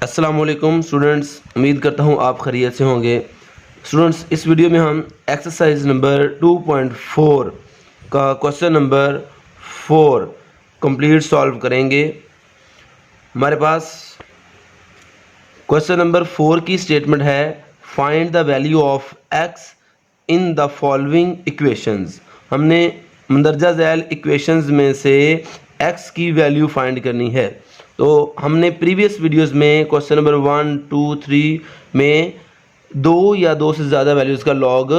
अस्सलाम वालेकुम स्टूडेंट्स, उम्मीद करता हूँ आप खैरियत से होंगे। स्टूडेंट्स, इस वीडियो में हम एक्सरसाइज नंबर 2.4 का क्वेश्चन नंबर 4 कंप्लीट सॉल्व करेंगे। हमारे पास क्वेश्चन नंबर 4 की स्टेटमेंट है, find the value of x in the following equations. हमने मंदरजा झैल इक्वेशंस में से एक्स की वैल्यू फाइंड करनी है। तो हमने प्रीवियस वीडियोस में क्वेश्चन नंबर 1, 2, 3 में दो या दो से ज़्यादा वैल्यूज़ का लॉग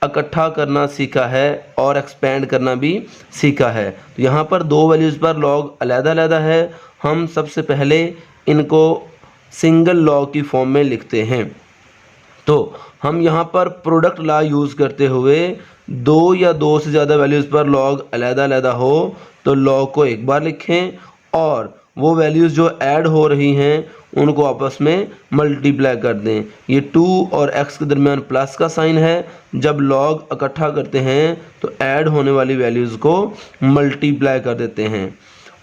इकट्ठा करना सीखा है और एक्सपेंड करना भी सीखा है। तो यहाँ पर दो वैल्यूज़ पर लॉग अलग-अलग है। हम सबसे पहले इनको सिंगल लॉग की फॉर्म में लिखते हैं। तो हम यहाँ पर प्रोडक्ट लॉ यूज़ करते हुए दो या दो से ज़्यादा वैल्यूज़ पर लॉग अलग-अलग हो तो लॉग को एक बार लिखें और वो वैल्यूज़ जो ऐड हो रही हैं उनको आपस में मल्टीप्लाई कर दें। ये 2 और x के दरमियान प्लस का साइन है। जब लॉग इकट्ठा करते हैं तो ऐड होने वाली वैल्यूज़ को मल्टीप्लाई कर देते हैं।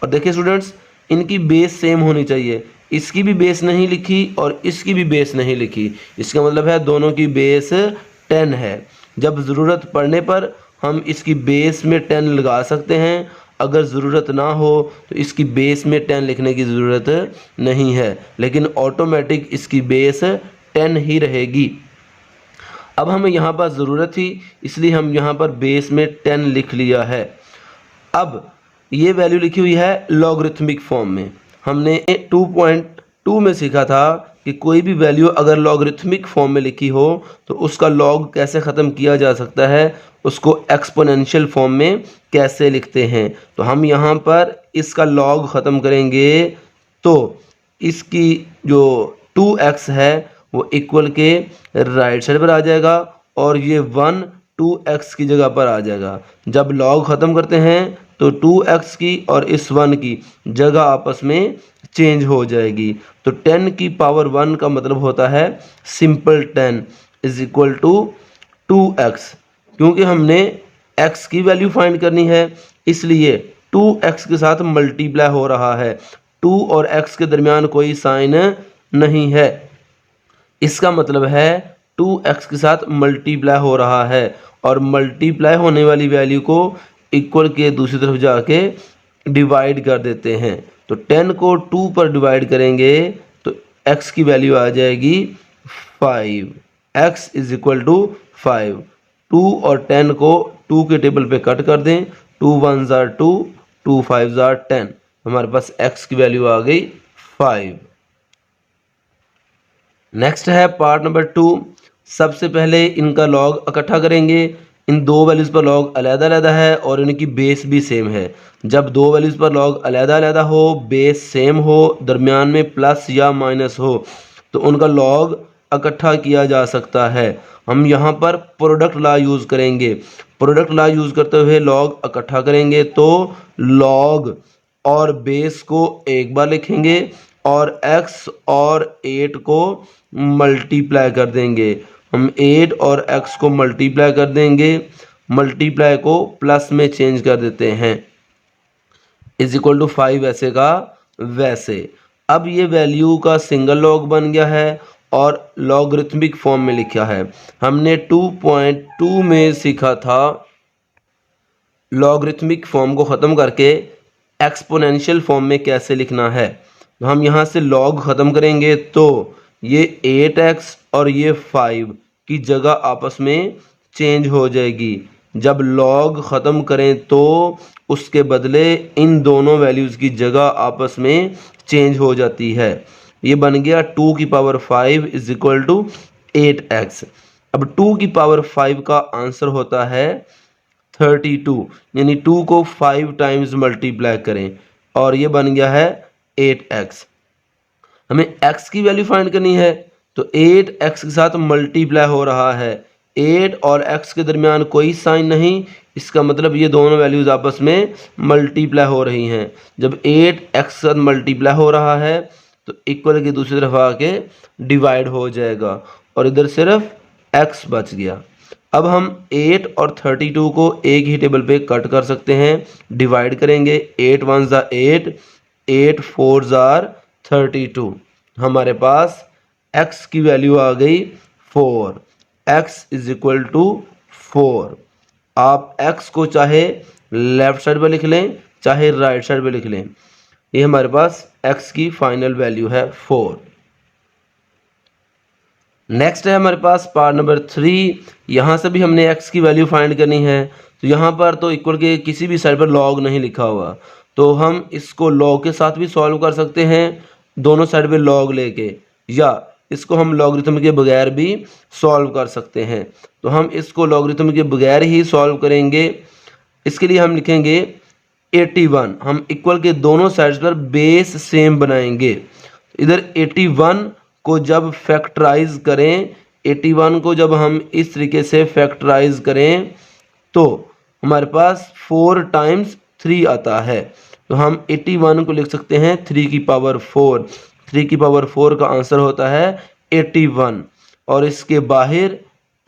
और देखिए स्टूडेंट्स, इनकी बेस सेम होनी चाहिए। इसकी भी बेस नहीं लिखी और इसकी भी बेस नहीं लिखी, इसका मतलब है दोनों की बेस 10 है। जब ज़रूरत पड़ने पर हम इसकी बेस में 10 लगा सकते हैं, अगर ज़रूरत ना हो तो इसकी बेस में 10 लिखने की ज़रूरत नहीं है, लेकिन ऑटोमेटिक इसकी बेस 10 ही रहेगी। अब हमें यहाँ पर ज़रूरत थी इसलिए हम यहाँ पर बेस में 10 लिख लिया है। अब ये वैल्यू लिखी हुई है लॉगरिथमिक फॉर्म में। हमने 2.2 में सीखा था कि कोई भी वैल्यू अगर लॉगरिथमिक फॉर्म में लिखी हो तो उसका लॉग कैसे ख़त्म किया जा सकता है, उसको एक्सपोनेंशियल फॉर्म में कैसे लिखते हैं। तो हम यहाँ पर इसका लॉग ख़त्म करेंगे तो इसकी जो 2x है वो इक्वल के राइट साइड पर आ जाएगा और ये 1 2x की जगह पर आ जाएगा। जब लॉग ख़त्म करते हैं तो 2x की और इस 1 की जगह आपस में चेंज हो जाएगी। तो 10 की पावर 1 का मतलब होता है simple 10 is equal to 2x। क्योंकि हमने x की वैल्यू फाइंड करनी है इसलिए 2x के साथ मल्टीप्लाई हो रहा है। 2 और x के दरमियान कोई साइन नहीं है, इसका मतलब है 2x के साथ मल्टीप्लाई हो रहा है और मल्टीप्लाई होने वाली वैल्यू को इक्वल के दूसरी तरफ जाके डिवाइड कर देते हैं। तो 10 को 2 पर डिवाइड करेंगे तो x की वैल्यू आ जाएगी 5। x is equal to 5। 2 और 10 को 2 के टेबल पे कट कर दें। 2 1s are 2, 2 5s are 10। हमारे पास x की वैल्यू आ गई 5। नेक्स्ट है पार्ट नंबर 2। सबसे पहले इनका लॉग इकट्ठा करेंगे। इन दो वैल्यूज़ पर लॉग अलग-अलग है और इनकी बेस भी सेम है। जब दो वैल्यूज़ पर लॉग अलग-अलग हो, बेस सेम हो, दरमियान में प्लस या माइनस हो तो उनका लॉग इकट्ठा किया जा सकता है। हम यहाँ पर प्रोडक्ट लॉ यूज़ करेंगे। प्रोडक्ट लॉ यूज़ करते हुए लॉग इकट्ठा करेंगे तो लॉग और बेस को एक बार लिखेंगे और x और 8 को मल्टीप्लाई कर देंगे। हम 8 और x को मल्टीप्लाई कर देंगे, मल्टीप्लाई को प्लस में चेंज कर देते हैं इज इक्वल टू 5 ऐसे का वैसे। अब ये वैल्यू का सिंगल लॉग बन गया है और लॉगरिथमिक फॉर्म में लिखा है। हमने 2.2 में सीखा था लॉगरिथमिक फॉर्म को ख़त्म करके एक्सपोनेंशियल फॉर्म में कैसे लिखना है। तो हम यहाँ से लॉग ख़त्म करेंगे तो ये 8x और ये 5 की जगह आपस में चेंज हो जाएगी। जब लॉग ख़त्म करें तो उसके बदले इन दोनों वैल्यूज़ की जगह आपस में चेंज हो जाती है। ये बन गया 2 की power 5 is equal to 8x। अब 2 की पावर 5 का आंसर होता है 32, यानी 2 को 5 टाइम्स मल्टीप्लाई करें और ये बन गया है 8x। हमें x की वैल्यू फाइंड करनी है तो 8x के साथ मल्टीप्लाई हो रहा है। 8 और x के दरमियान कोई साइन नहीं, इसका मतलब ये दोनों वैल्यूज़ आपस में मल्टीप्लाई हो रही हैं। जब 8x के साथ मल्टीप्लाई हो रहा है तो इक्वल की दूसरी तरफ आके डिवाइड हो जाएगा और इधर सिर्फ x बच गया। अब हम 8 और 32 को एक ही टेबल पे कट कर सकते हैं, डिवाइड करेंगे। 8 1s are 8, 8 4s are 32। हमारे पास x की वैल्यू आ गई 4, x इज इक्वल टू 4। आप x को चाहे लेफ्ट साइड पे लिख लें चाहे राइट साइड पे लिख लें, ये हमारे पास x की फाइनल वैल्यू है 4। नेक्स्ट है हमारे पास पार्ट नंबर 3। यहाँ से भी हमने x की वैल्यू फाइंड करनी है। तो यहाँ पर तो इक्वल के किसी भी साइड पर लॉग नहीं लिखा हुआ, तो हम इसको लॉग के साथ भी सॉल्व कर सकते हैं, दोनों साइड पे लॉग लेके, या इसको हम लॉगरिथम के बगैर भी सॉल्व कर सकते हैं। तो हम इसको लॉगरिथम के बगैर ही सॉल्व करेंगे। इसके लिए हम लिखेंगे 81। हम इक्वल के दोनों साइड्स पर बेस सेम बनाएंगे। इधर 81 को जब फैक्टराइज करें, 81 को जब हम इस तरीके से फैक्टराइज करें तो हमारे पास 4 टाइम्स 3 आता है। तो हम 81 को लिख सकते हैं 3 की पावर 4। 3 की पावर 4 का आंसर होता है 81, और इसके बाहर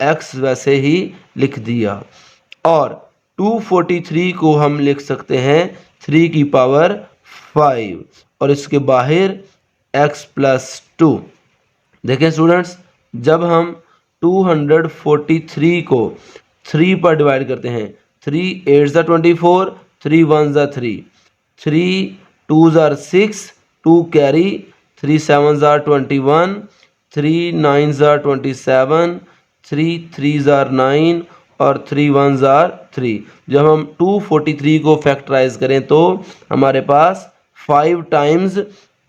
x वैसे ही लिख दिया। और 243 को हम लिख सकते हैं 3 की पावर 5, और इसके बाहर x प्लस 2। देखें स्टूडेंट्स, जब हम 243 को 3 पर डिवाइड करते हैं, 3 8 ज़ा 24, 3 1 ज़ा 3, 3 2 ज़ा 6, 2 कैरी, 3 7 ज़ा 21, 3 9 ज़ा 27, 3 3 ज़ा 9 और 3 1 ज़ा 3। जब हम 243 को फैक्टराइज करें तो हमारे पास 5 टाइम्स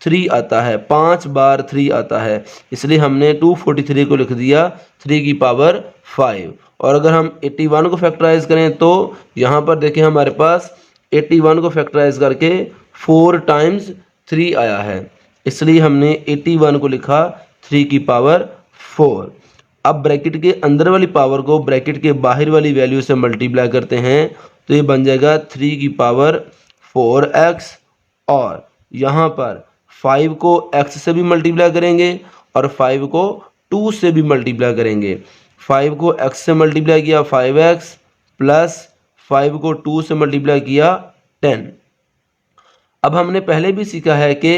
3 आता है, 5 बार 3 आता है, इसलिए हमने 243 को लिख दिया 3 की पावर 5। और अगर हम 81 को फैक्टराइज करें तो यहाँ पर देखें हमारे पास 81 को फैक्टराइज करके 4 टाइम्स 3 आया है, इसलिए हमने 81 को लिखा 3 की पावर 4। अब ब्रैकेट के अंदर वाली पावर को ब्रैकेट के बाहर वाली वैल्यू से मल्टीप्लाई करते हैं तो ये बन जाएगा 3 की पावर 4x, और यहाँ पर 5 को x से भी मल्टीप्लाई करेंगे और 5 को 2 से भी मल्टीप्लाई करेंगे। 5 को x से मल्टीप्लाई किया 5x, प्लस 5 को 2 से मल्टीप्लाई किया 10। अब हमने पहले भी सीखा है कि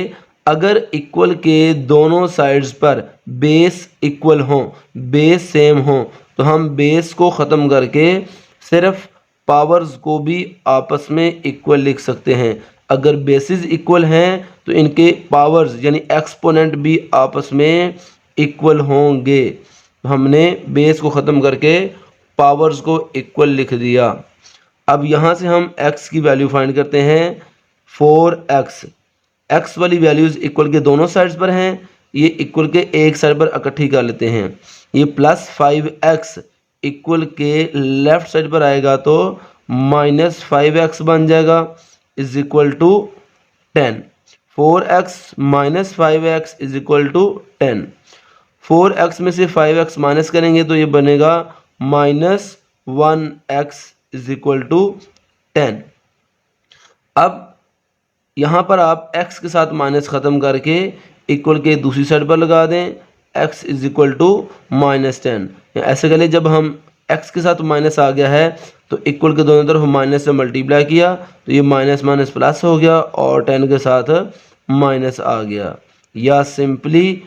अगर इक्वल के दोनों साइड्स पर बेस इक्वल हों, बेस सेम हों, तो हम बेस को ख़त्म करके सिर्फ पावर्स को भी आपस में इक्वल लिख सकते हैं। अगर बेसिस इक्वल हैं तो इनके पावर्स यानी एक्सपोनेंट भी आपस में इक्वल होंगे। हमने बेस को ख़त्म करके पावर्स को इक्वल लिख दिया। अब यहाँ से हम x की वैल्यू फाइंड करते हैं 4x। x वाली वैल्यूज़ इक्वल के दोनों साइड्स पर हैं, ये इक्वल के एक साइड पर इकट्ठी कर लेते हैं। ये प्लस 5x इक्वल के लेफ्ट साइड पर आएगा तो माइनस 5x बन जाएगा, is equal to 10। 4x minus 5x is equal to 10। 4x में से 5x माइनस करेंगे तो ये बनेगा minus 1x is equal to 10। अब यहाँ पर आप x के साथ माइनस ख़त्म करके इक्वल के दूसरी साइड पर लगा दें, x is equal to minus 10। ऐसे करें, जब हम x के साथ माइनस आ गया है तो इक्वल के दोनों तरफ माइनस से मल्टीप्लाई किया तो ये माइनस माइनस प्लस हो गया और 10 के साथ माइनस आ गया। या सिंपली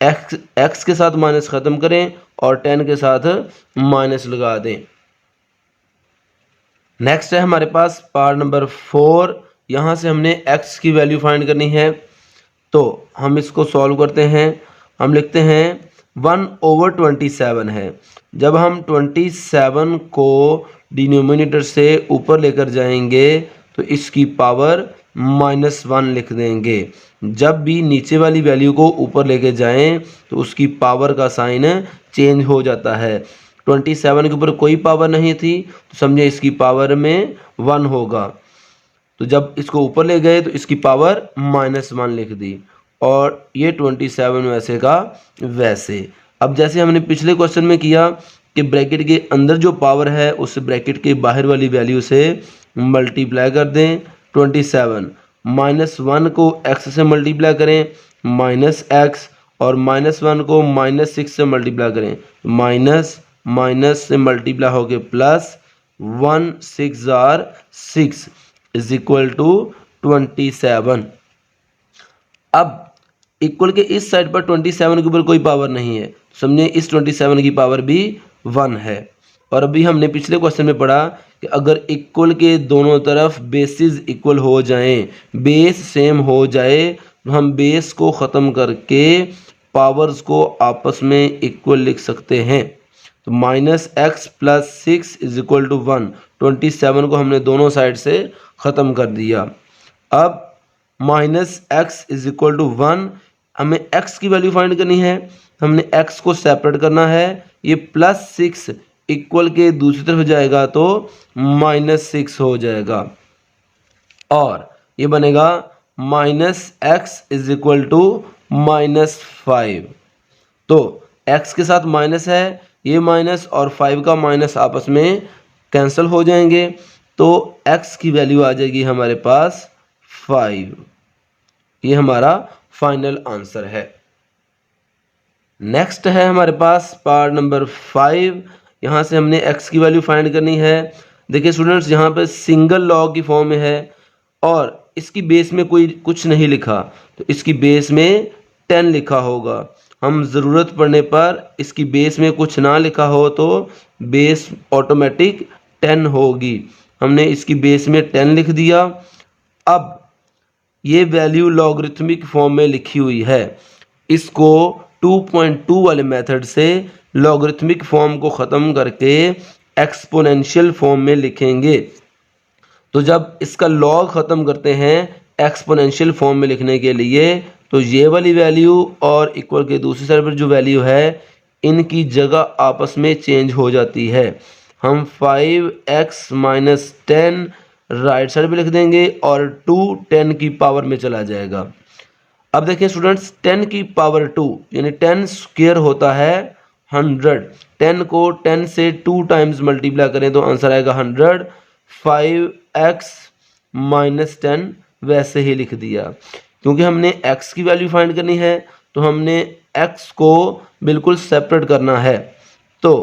x के साथ माइनस ख़त्म करें और 10 के साथ माइनस लगा दें। नेक्स्ट है हमारे पास पार्ट नंबर 4। यहाँ से हमने x की वैल्यू फाइंड करनी है, तो हम इसको सॉल्व करते हैं। हम लिखते हैं 1/27 है। जब हम 27 को डिनोमिनेटर से ऊपर लेकर जाएंगे तो इसकी पावर -1 लिख देंगे। जब भी नीचे वाली वैल्यू को ऊपर लेके जाएं तो उसकी पावर का साइन चेंज हो जाता है। 27 के ऊपर कोई पावर नहीं थी तो समझे इसकी पावर में 1 होगा, तो जब इसको ऊपर ले गए तो इसकी पावर -1 लिख दी, और ये 27 वैसे का वैसे। अब जैसे हमने पिछले क्वेश्चन में किया कि ब्रैकेट के अंदर जो पावर है उस ब्रैकेट के बाहर वाली वैल्यू से मल्टीप्लाई कर दें। 27 -1 को x से मल्टीप्लाई करें -x, और -1 को -6 से मल्टीप्लाई करें, माइनस माइनस से मल्टीप्लाई होके प्लस, 1 6 जार 6 इज इक्वल टू 27। अब इक्वल के इस साइड पर 27 के ऊपर कोई पावर नहीं है, समझे इस 27 की पावर भी 1 है। और अभी हमने पिछले क्वेश्चन में पढ़ा कि अगर इक्वल के दोनों तरफ बेसिस इक्वल हो जाएं, बेस सेम हो जाए, तो हम बेस को ख़त्म करके पावर्स को आपस में इक्वल लिख सकते हैं। तो -x + 6 = 1, 27 को हमने दोनों साइड से ख़त्म कर दिया। अब -x = 1, हमें x की वैल्यू फाइंड करनी है, हमने x को सेपरेट करना है। ये +6 इक्वल के दूसरी तरफ जाएगा तो -6 हो जाएगा, और ये बनेगा -x = -5। तो x के साथ माइनस है, ये माइनस और 5 का माइनस आपस में कैंसिल हो जाएंगे, तो x की वैल्यू आ जाएगी हमारे पास 5। ये हमारा फाइनल आंसर है। नेक्स्ट है हमारे पास पार्ट नंबर 5। यहाँ से हमने x की वैल्यू फाइंड करनी है। देखिए स्टूडेंट्स, यहाँ पे सिंगल लॉग की फॉर्म में है और इसकी बेस में कोई कुछ नहीं लिखा, तो इसकी बेस में 10 लिखा होगा। हम ज़रूरत पड़ने पर इसकी बेस में कुछ ना लिखा हो तो बेस ऑटोमेटिक 10 होगी। हमने इसकी बेस में 10 लिख दिया। अब ये वैल्यू लॉगरिथमिक फॉर्म में लिखी हुई है, इसको 2.2 वाले मेथड से लॉगरिथमिक फॉर्म को ख़त्म करके एक्सपोनेंशियल फॉर्म में लिखेंगे। तो जब इसका लॉग ख़त्म करते हैं एक्सपोनेंशियल फॉर्म में लिखने के लिए, तो ये वाली वैल्यू और इक्वल के दूसरी साइड पर जो वैल्यू है, इनकी जगह आपस में चेंज हो जाती है। हम 5x - 10 राइट साइड पे लिख देंगे और 2 10 की पावर में चला जाएगा। अब देखिए स्टूडेंट्स, 10 की पावर 2 यानी 10 स्क्वायर होता है 100। 10 को 10 से 2 टाइम्स मल्टीप्लाई करें तो आंसर आएगा 100। 5x - 10 वैसे ही लिख दिया। क्योंकि हमने x की वैल्यू फाइंड करनी है, तो हमने x को बिल्कुल सेपरेट करना है। तो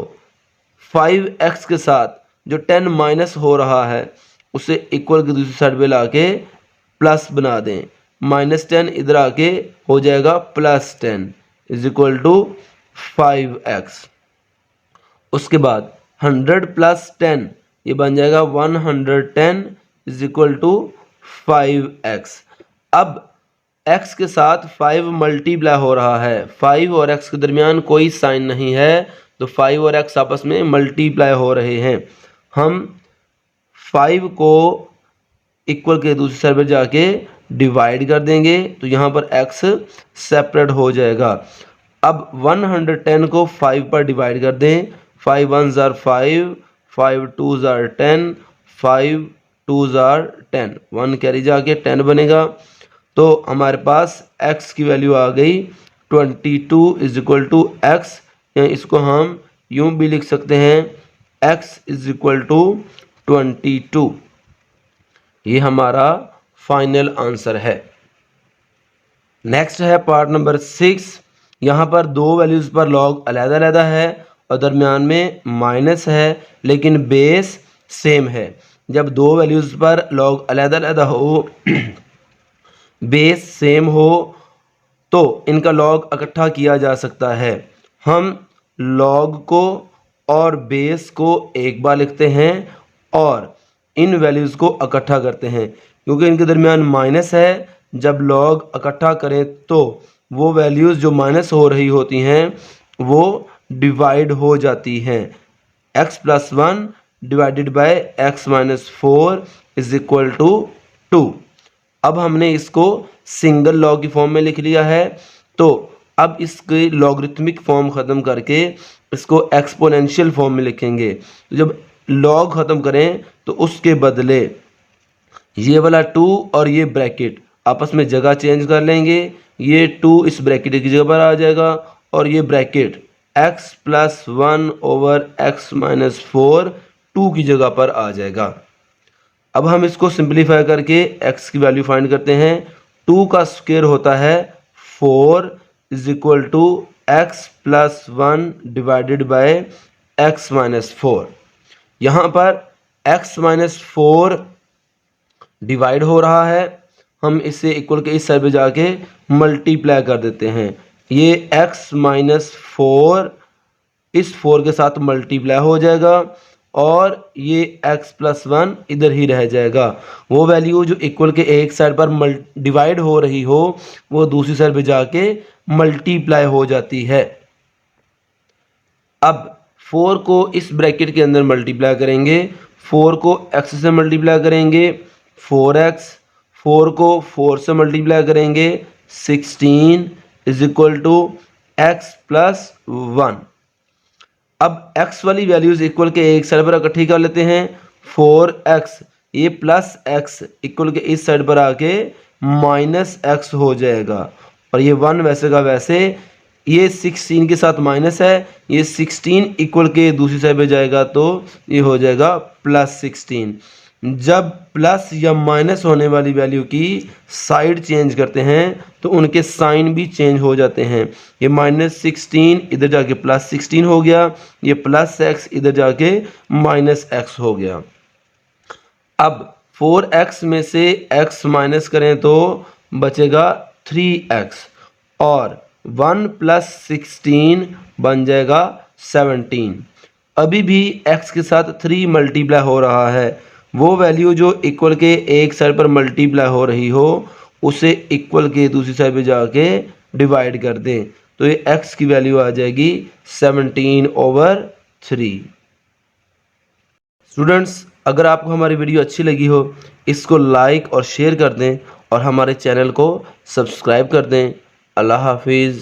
5x के साथ जो 10 माइनस हो रहा है, उसे इक्वल की दूसरी साइड पे लाके प्लस बना दें। -10 इधर आके हो जाएगा +10 = 5x। उसके बाद 100 + 10 ये बन जाएगा 110 = 5x। अब x के साथ 5 मल्टीप्लाई हो रहा है, 5 और x के दरमियान कोई साइन नहीं है, तो 5 और x आपस में मल्टीप्लाई हो रहे हैं। हम 5 को इक्वल के दूसरी साइड पर जाके डिवाइड कर देंगे, तो यहाँ पर x सेपरेट हो जाएगा। अब 110 को 5 पर डिवाइड कर दें। 5 1 = 5, 5 2 = 10, 5 2 = 10, 1 कैरी जाके 10 बनेगा। तो हमारे पास x की वैल्यू आ गई 22 = x, या इसको हम यूं भी लिख सकते हैं x = 22। ये हमारा फाइनल आंसर है। नेक्स्ट है पार्ट नंबर 6। यहाँ पर दो वैल्यूज़ पर लॉग अलग-अलग है और दरमियान में माइनस है, लेकिन बेस सेम है। जब दो वैल्यूज़ पर लॉग अलग-अलग हो, बेस सेम हो, तो इनका लॉग इकट्ठा किया जा सकता है। हम लॉग को और बेस को एक बार लिखते हैं और इन वैल्यूज़ को इकट्ठा करते हैं। क्योंकि इनके दरमियान माइनस है, जब लॉग इकट्ठा करें तो वो वैल्यूज़ जो माइनस हो रही होती हैं वो डिवाइड हो जाती हैं। x + 1 / x - 4 = 2। अब हमने इसको सिंगल लॉग की फॉर्म में लिख लिया है, तो अब इसके लॉगरिथमिक फॉर्म ख़त्म करके इसको एक्सपोनेंशियल फॉर्म में लिखेंगे। तो जब लॉग ख़त्म करें तो उसके बदले ये वाला 2 और ये ब्रैकेट आपस में जगह चेंज कर लेंगे। ये 2 इस ब्रैकेट की जगह पर आ जाएगा और ये ब्रैकेट x + 1/x - 4 2 की जगह पर आ जाएगा। अब हम इसको सिंपलीफाई करके x की वैल्यू फाइंड करते हैं। 2 का स्क्वायर होता है 4 = x + 1 / x - 4। यहाँ पर x - 4 डिवाइड हो रहा है, हम इसे इक्वल के इस साइड पे जाके मल्टीप्लाई कर देते हैं। ये x माइनस 4 इस 4 के साथ मल्टीप्लाई हो जाएगा और ये x प्लस 1 इधर ही रह जाएगा। वो वैल्यू जो इक्वल के एक साइड पर डिवाइड हो रही हो वो दूसरी साइड पे जाके मल्टीप्लाई हो जाती है। अब 4 को इस ब्रैकेट के अंदर मल्टीप्लाई करेंगे, 4 को x से मल्टीप्लाई करेंगे 4x, 4 को 4 से मल्टीप्लाई करेंगे 16 is equal to x plus 1। अब x वाली वैल्यूज इक्वल के एक साइड पर इकट्ठी कर लेते हैं। 4x ये प्लस x इक्वल के इस साइड पर आके माइनस x हो जाएगा और ये 1 वैसे का वैसे, ये 16 के साथ माइनस है, ये 16 इक्वल के दूसरी साइड पे जाएगा तो ये हो जाएगा प्लस 16। जब प्लस या माइनस होने वाली वैल्यू की साइड चेंज करते हैं तो उनके साइन भी चेंज हो जाते हैं। ये माइनस 16 इधर जाके प्लस 16 हो गया, ये प्लस x इधर जाके माइनस x हो गया। अब 4x में से x माइनस करें तो बचेगा 3x और 1 प्लस 16 बन जाएगा 17। अभी भी x के साथ 3 मल्टीप्लाई हो रहा है। वो वैल्यू जो इक्वल के एक साइड पर मल्टीप्लाई हो रही हो उसे इक्वल के दूसरी साइड पे जाके डिवाइड कर दें तो ये x की वैल्यू आ जाएगी 17/3। स्टूडेंट्स, अगर आपको हमारी वीडियो अच्छी लगी हो इसको लाइक और शेयर कर दें और हमारे चैनल को सब्सक्राइब कर दें। अल्लाह हाफिज़।